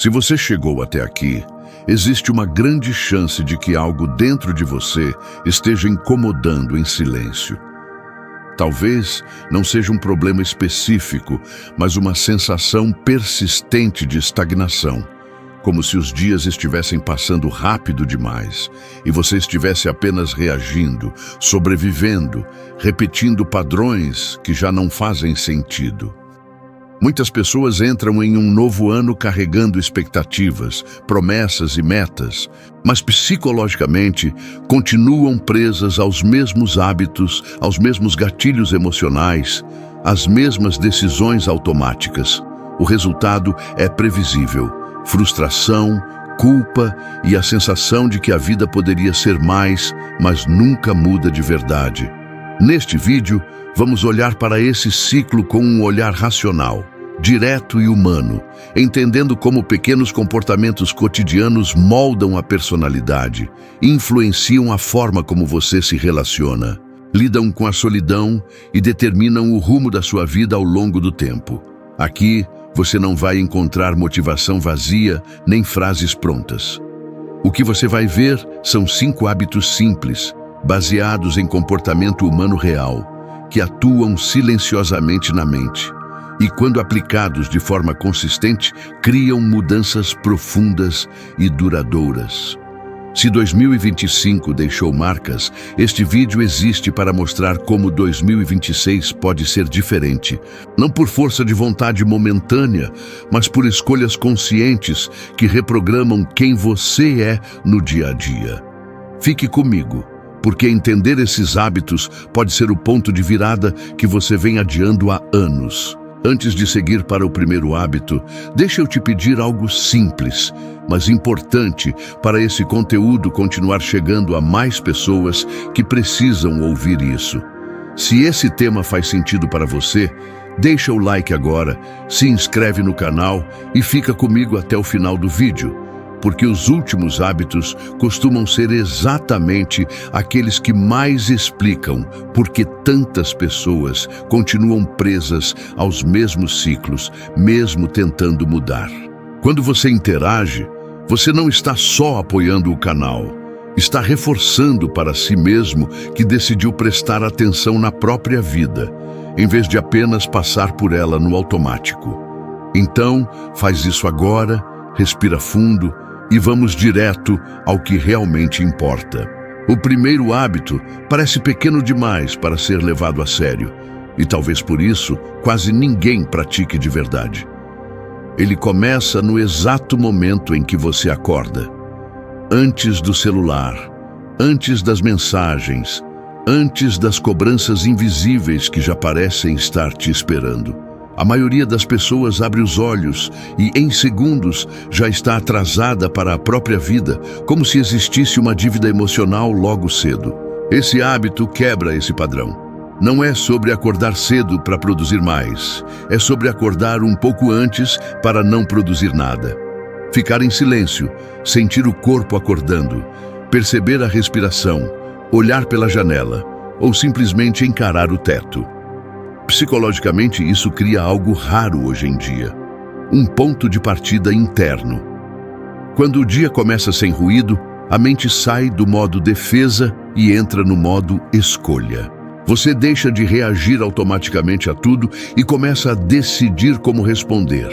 Se você chegou até aqui, existe uma grande chance de que algo dentro de você esteja incomodando em silêncio. Talvez não seja um problema específico, mas uma sensação persistente de estagnação, como se os dias estivessem passando rápido demais e você estivesse apenas reagindo, sobrevivendo, repetindo padrões que já não fazem sentido. Muitas pessoas entram em um novo ano carregando expectativas, promessas e metas, mas psicologicamente continuam presas aos mesmos hábitos, aos mesmos gatilhos emocionais, às mesmas decisões automáticas. O resultado é previsível: frustração, culpa e a sensação de que a vida poderia ser mais, mas nunca muda de verdade. Neste vídeo, vamos olhar para esse ciclo com um olhar racional, direto e humano, entendendo como pequenos comportamentos cotidianos moldam a personalidade, influenciam a forma como você se relaciona, lidam com a solidão e determinam o rumo da sua vida ao longo do tempo. Aqui, você não vai encontrar motivação vazia nem frases prontas. O que você vai ver são 5 hábitos simples, baseados em comportamento humano real, que atuam silenciosamente na mente e, quando aplicados de forma consistente, criam mudanças profundas e duradouras. Se 2025 deixou marcas, este vídeo existe para mostrar como 2026 pode ser diferente, não por força de vontade momentânea, mas por escolhas conscientes que reprogramam quem você é no dia a dia. Fique comigo, porque entender esses hábitos pode ser o ponto de virada que você vem adiando há anos. Antes de seguir para o primeiro hábito, deixa eu te pedir algo simples, mas importante para esse conteúdo continuar chegando a mais pessoas que precisam ouvir isso. Se esse tema faz sentido para você, deixa o like agora, se inscreve no canal e fica comigo até o final do vídeo, porque os últimos hábitos costumam ser exatamente aqueles que mais explicam por que tantas pessoas continuam presas aos mesmos ciclos, mesmo tentando mudar. Quando você interage, você não está só apoiando o canal, está reforçando para si mesmo que decidiu prestar atenção na própria vida, em vez de apenas passar por ela no automático. Então, faz isso agora, respira fundo, e vamos direto ao que realmente importa. O primeiro hábito parece pequeno demais para ser levado a sério, e talvez por isso quase ninguém pratique de verdade. Ele começa no exato momento em que você acorda. Antes do celular, antes das mensagens, antes das cobranças invisíveis que já parecem estar te esperando. A maioria das pessoas abre os olhos e, em segundos, já está atrasada para a própria vida, como se existisse uma dívida emocional logo cedo. Esse hábito quebra esse padrão. Não é sobre acordar cedo para produzir mais, é sobre acordar um pouco antes para não produzir nada. Ficar em silêncio, sentir o corpo acordando, perceber a respiração, olhar pela janela ou simplesmente encarar o teto. Psicologicamente, isso cria algo raro hoje em dia, um ponto de partida interno. Quando o dia começa sem ruído, a mente sai do modo defesa e entra no modo escolha. Você deixa de reagir automaticamente a tudo e começa a decidir como responder.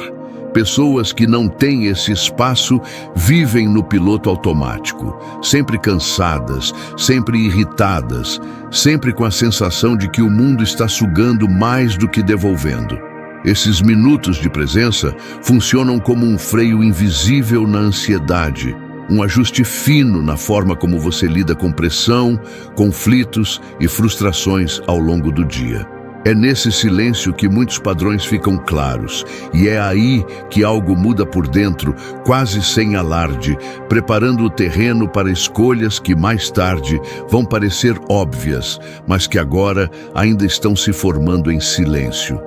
Pessoas que não têm esse espaço vivem no piloto automático, sempre cansadas, sempre irritadas, sempre com a sensação de que o mundo está sugando mais do que devolvendo. Esses minutos de presença funcionam como um freio invisível na ansiedade, um ajuste fino na forma como você lida com pressão, conflitos e frustrações ao longo do dia. É nesse silêncio que muitos padrões ficam claros, e é aí que algo muda por dentro, quase sem alarde, preparando o terreno para escolhas que mais tarde vão parecer óbvias, mas que agora ainda estão se formando em silêncio.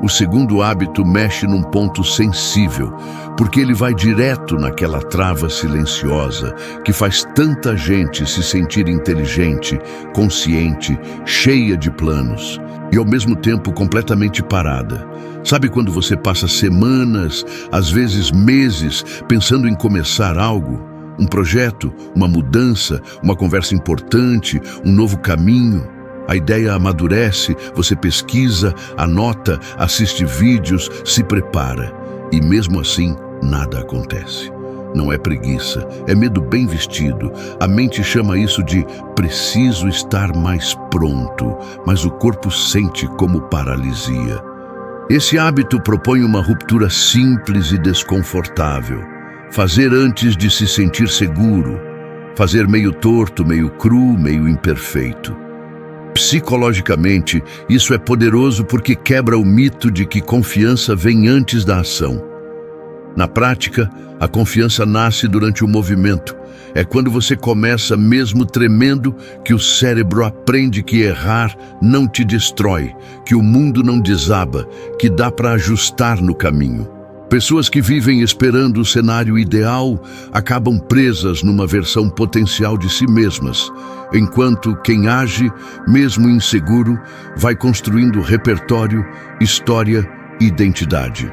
O segundo hábito mexe num ponto sensível, porque ele vai direto naquela trava silenciosa que faz tanta gente se sentir inteligente, consciente, cheia de planos e ao mesmo tempo completamente parada. Sabe quando você passa semanas, às vezes meses, pensando em começar algo? Um projeto, uma mudança, uma conversa importante, um novo caminho. A ideia amadurece, você pesquisa, anota, assiste vídeos, se prepara. E mesmo assim, nada acontece. Não é preguiça, é medo bem vestido. A mente chama isso de preciso estar mais pronto, mas o corpo sente como paralisia. Esse hábito propõe uma ruptura simples e desconfortável. Fazer antes de se sentir seguro. Fazer meio torto, meio cru, meio imperfeito. Psicologicamente, isso é poderoso porque quebra o mito de que confiança vem antes da ação. Na prática, a confiança nasce durante o movimento. É quando você começa mesmo tremendo que o cérebro aprende que errar não te destrói, que o mundo não desaba, que dá para ajustar no caminho. Pessoas que vivem esperando o cenário ideal acabam presas numa versão potencial de si mesmas, enquanto quem age, mesmo inseguro, vai construindo repertório, história e identidade.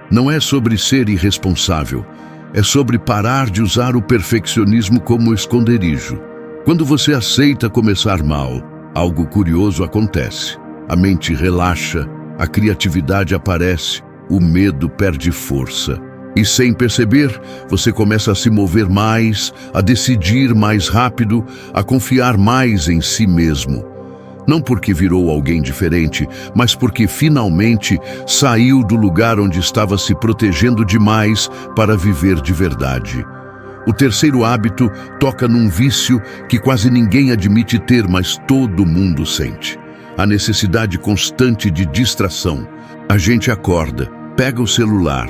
Não é sobre ser irresponsável, é sobre parar de usar o perfeccionismo como esconderijo. Quando você aceita começar mal, algo curioso acontece. A mente relaxa, a criatividade aparece, o medo perde força. E sem perceber, você começa a se mover mais, a decidir mais rápido, a confiar mais em si mesmo. Não porque virou alguém diferente, mas porque finalmente saiu do lugar onde estava se protegendo demais para viver de verdade. O terceiro hábito toca num vício que quase ninguém admite ter, mas todo mundo sente. A necessidade constante de distração. A gente acorda, pega o celular,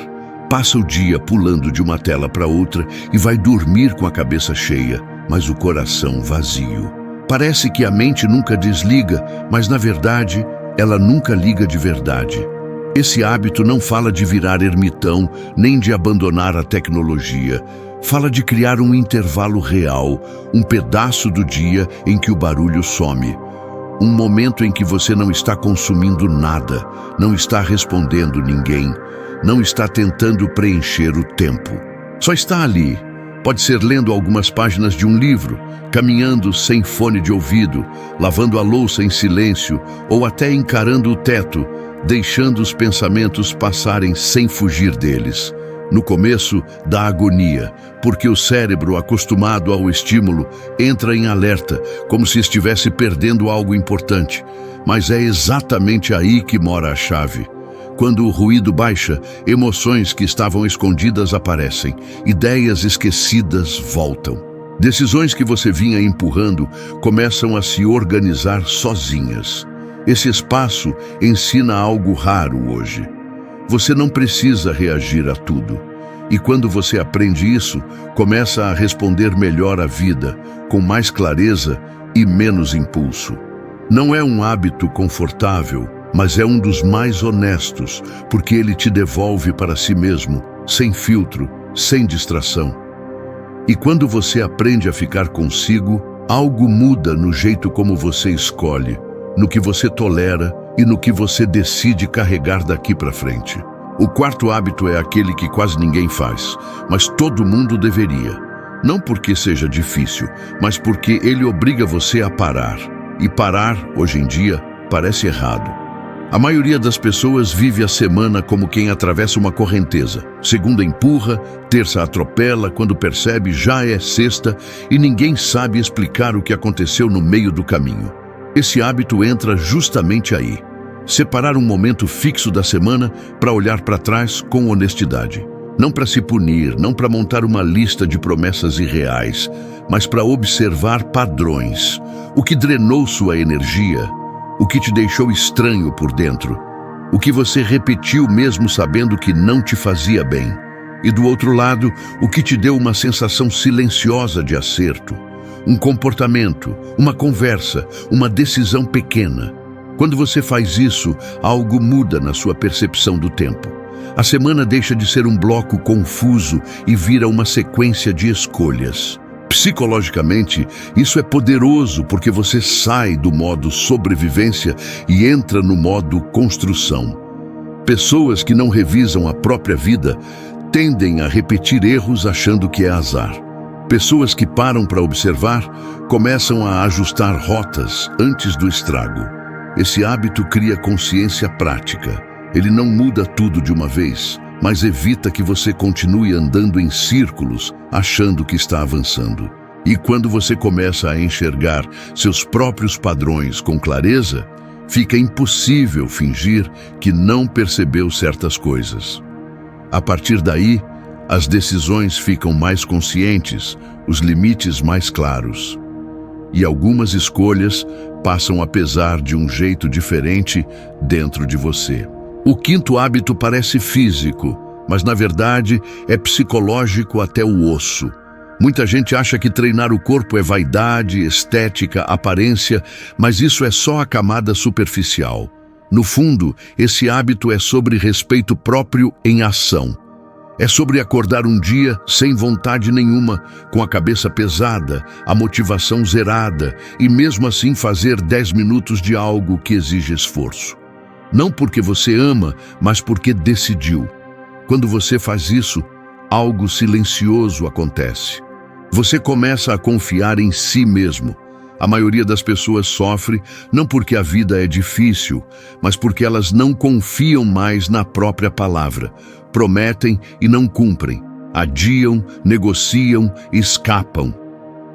passa o dia pulando de uma tela para outra e vai dormir com a cabeça cheia, mas o coração vazio. Parece que a mente nunca desliga, mas na verdade, ela nunca liga de verdade. Esse hábito não fala de virar ermitão, nem de abandonar a tecnologia. Fala de criar um intervalo real, um pedaço do dia em que o barulho some. Um momento em que você não está consumindo nada, não está respondendo ninguém, não está tentando preencher o tempo. Só está ali. Pode ser lendo algumas páginas de um livro, caminhando sem fone de ouvido, lavando a louça em silêncio ou até encarando o teto, deixando os pensamentos passarem sem fugir deles. No começo, dá agonia, porque o cérebro, acostumado ao estímulo, entra em alerta, como se estivesse perdendo algo importante. Mas é exatamente aí que mora a chave. Quando o ruído baixa, emoções que estavam escondidas aparecem, ideias esquecidas voltam. Decisões que você vinha empurrando começam a se organizar sozinhas. Esse espaço ensina algo raro hoje. Você não precisa reagir a tudo. E quando você aprende isso, começa a responder melhor à vida, com mais clareza e menos impulso. Não é um hábito confortável, mas é um dos mais honestos, porque ele te devolve para si mesmo, sem filtro, sem distração. E quando você aprende a ficar consigo, algo muda no jeito como você escolhe, no que você tolera e no que você decide carregar daqui para frente. O quarto hábito é aquele que quase ninguém faz, mas todo mundo deveria. Não porque seja difícil, mas porque ele obriga você a parar. E parar, hoje em dia, parece errado. A maioria das pessoas vive a semana como quem atravessa uma correnteza. Segunda empurra, terça atropela, quando percebe já é sexta e ninguém sabe explicar o que aconteceu no meio do caminho. Esse hábito entra justamente aí. Separar um momento fixo da semana para olhar para trás com honestidade. Não para se punir, não para montar uma lista de promessas irreais, mas para observar padrões. O que drenou sua energia, o que te deixou estranho por dentro, o que você repetiu mesmo sabendo que não te fazia bem. E do outro lado, o que te deu uma sensação silenciosa de acerto. Um comportamento, uma conversa, uma decisão pequena. Quando você faz isso, algo muda na sua percepção do tempo. A semana deixa de ser um bloco confuso e vira uma sequência de escolhas. Psicologicamente, isso é poderoso porque você sai do modo sobrevivência e entra no modo construção. Pessoas que não revisam a própria vida tendem a repetir erros achando que é azar. Pessoas que param para observar começam a ajustar rotas antes do estrago. Esse hábito cria consciência prática. Ele não muda tudo de uma vez, mas evita que você continue andando em círculos, achando que está avançando. E quando você começa a enxergar seus próprios padrões com clareza, fica impossível fingir que não percebeu certas coisas. A partir daí, as decisões ficam mais conscientes, os limites mais claros. E algumas escolhas passam a pesar de um jeito diferente dentro de você. O quinto hábito parece físico, mas na verdade é psicológico até o osso. Muita gente acha que treinar o corpo é vaidade, estética, aparência, mas isso é só a camada superficial. No fundo, esse hábito é sobre respeito próprio em ação. É sobre acordar um dia sem vontade nenhuma, com a cabeça pesada, a motivação zerada e mesmo assim fazer 10 minutos de algo que exige esforço. Não porque você ama, mas porque decidiu. Quando você faz isso, algo silencioso acontece. Você começa a confiar em si mesmo. A maioria das pessoas sofre não porque a vida é difícil, mas porque elas não confiam mais na própria palavra. Prometem e não cumprem. Adiam, negociam, escapam.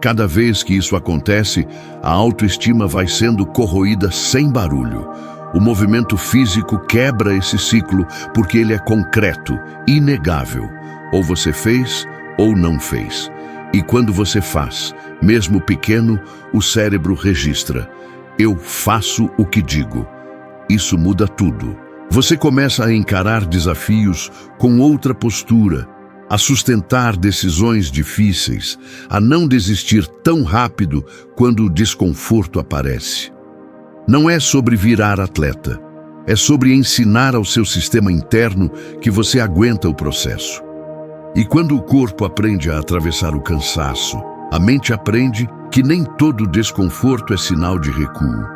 Cada vez que isso acontece, a autoestima vai sendo corroída sem barulho. O movimento físico quebra esse ciclo porque ele é concreto, inegável. Ou você fez ou não fez. E quando você faz, mesmo pequeno, o cérebro registra: eu faço o que digo. Isso muda tudo. Você começa a encarar desafios com outra postura, a sustentar decisões difíceis, a não desistir tão rápido quando o desconforto aparece. Não é sobre virar atleta, é sobre ensinar ao seu sistema interno que você aguenta o processo. E quando o corpo aprende a atravessar o cansaço, a mente aprende que nem todo desconforto é sinal de recuo.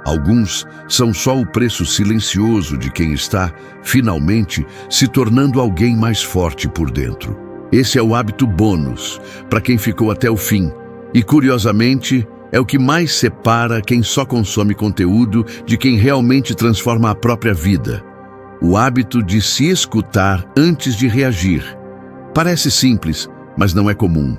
Alguns são só o preço silencioso de quem está, finalmente, se tornando alguém mais forte por dentro. Esse é o hábito bônus, para quem ficou até o fim. E, curiosamente, é o que mais separa quem só consome conteúdo de quem realmente transforma a própria vida. O hábito de se escutar antes de reagir. Parece simples, mas não é comum.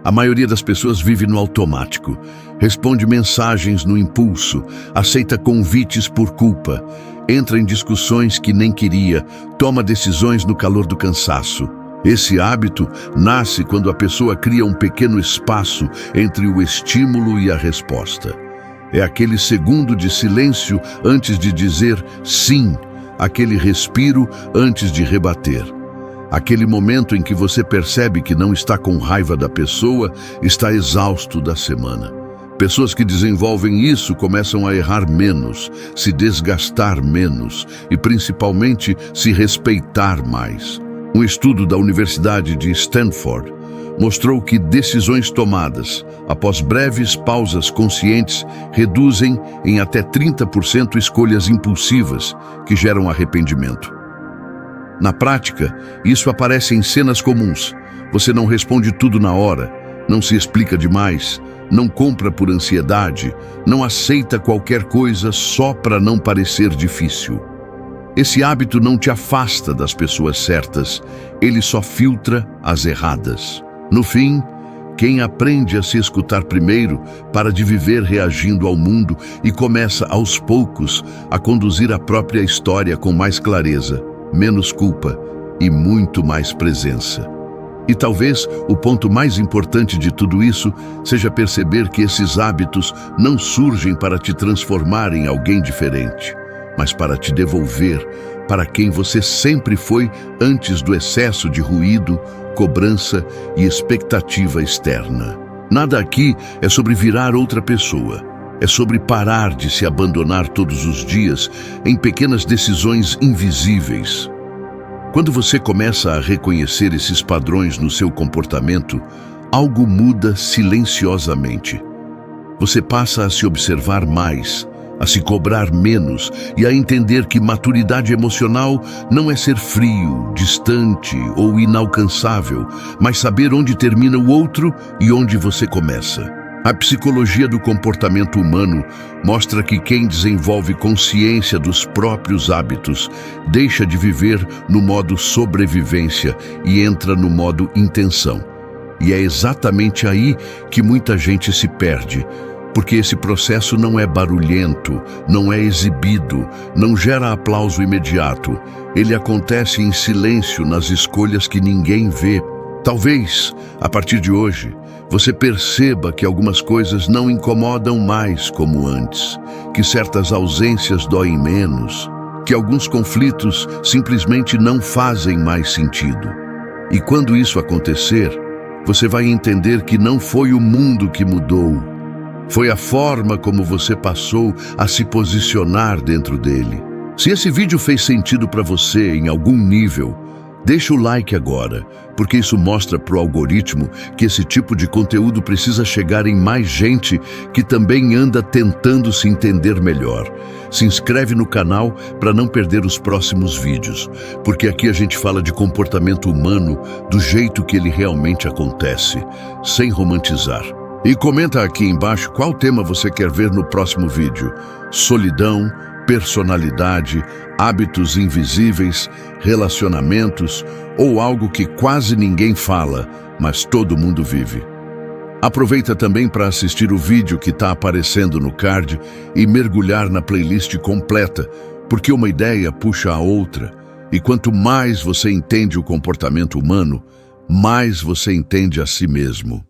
A maioria das pessoas vive no automático, responde mensagens no impulso, aceita convites por culpa, entra em discussões que nem queria, toma decisões no calor do cansaço. Esse hábito nasce quando a pessoa cria um pequeno espaço entre o estímulo e a resposta. É aquele segundo de silêncio antes de dizer sim, aquele respiro antes de rebater. Aquele momento em que você percebe que não está com raiva da pessoa, está exausto da semana. Pessoas que desenvolvem isso começam a errar menos, se desgastar menos e, principalmente, se respeitar mais. Um estudo da Universidade de Stanford mostrou que decisões tomadas após breves pausas conscientes reduzem em até 30% escolhas impulsivas que geram arrependimento. Na prática, isso aparece em cenas comuns. Você não responde tudo na hora, não se explica demais, não compra por ansiedade, não aceita qualquer coisa só para não parecer difícil. Esse hábito não te afasta das pessoas certas, ele só filtra as erradas. No fim, quem aprende a se escutar primeiro para de viver reagindo ao mundo e começa aos poucos a conduzir a própria história com mais clareza, menos culpa e muito mais presença. E talvez o ponto mais importante de tudo isso seja perceber que esses hábitos não surgem para te transformar em alguém diferente, mas para te devolver para quem você sempre foi antes do excesso de ruído, cobrança e expectativa externa. Nada aqui é sobre virar outra pessoa. É sobre parar de se abandonar todos os dias em pequenas decisões invisíveis. Quando você começa a reconhecer esses padrões no seu comportamento, algo muda silenciosamente. Você passa a se observar mais, a se cobrar menos e a entender que maturidade emocional não é ser frio, distante ou inalcançável, mas saber onde termina o outro e onde você começa. A psicologia do comportamento humano mostra que quem desenvolve consciência dos próprios hábitos deixa de viver no modo sobrevivência e entra no modo intenção. E é exatamente aí que muita gente se perde, porque esse processo não é barulhento, não é exibido, não gera aplauso imediato. Ele acontece em silêncio nas escolhas que ninguém vê. Talvez, a partir de hoje, você perceba que algumas coisas não incomodam mais como antes, que certas ausências doem menos, que alguns conflitos simplesmente não fazem mais sentido. E quando isso acontecer, você vai entender que não foi o mundo que mudou, foi a forma como você passou a se posicionar dentro dele. Se esse vídeo fez sentido para você em algum nível, deixa o like agora, porque isso mostra para o algoritmo que esse tipo de conteúdo precisa chegar em mais gente que também anda tentando se entender melhor. Se inscreve no canal para não perder os próximos vídeos, porque aqui a gente fala de comportamento humano do jeito que ele realmente acontece, sem romantizar. E comenta aqui embaixo qual tema você quer ver no próximo vídeo: solidão, personalidade, hábitos invisíveis, relacionamentos ou algo que quase ninguém fala, mas todo mundo vive. Aproveita também para assistir o vídeo que está aparecendo no card e mergulhar na playlist completa, porque uma ideia puxa a outra, e quanto mais você entende o comportamento humano, mais você entende a si mesmo.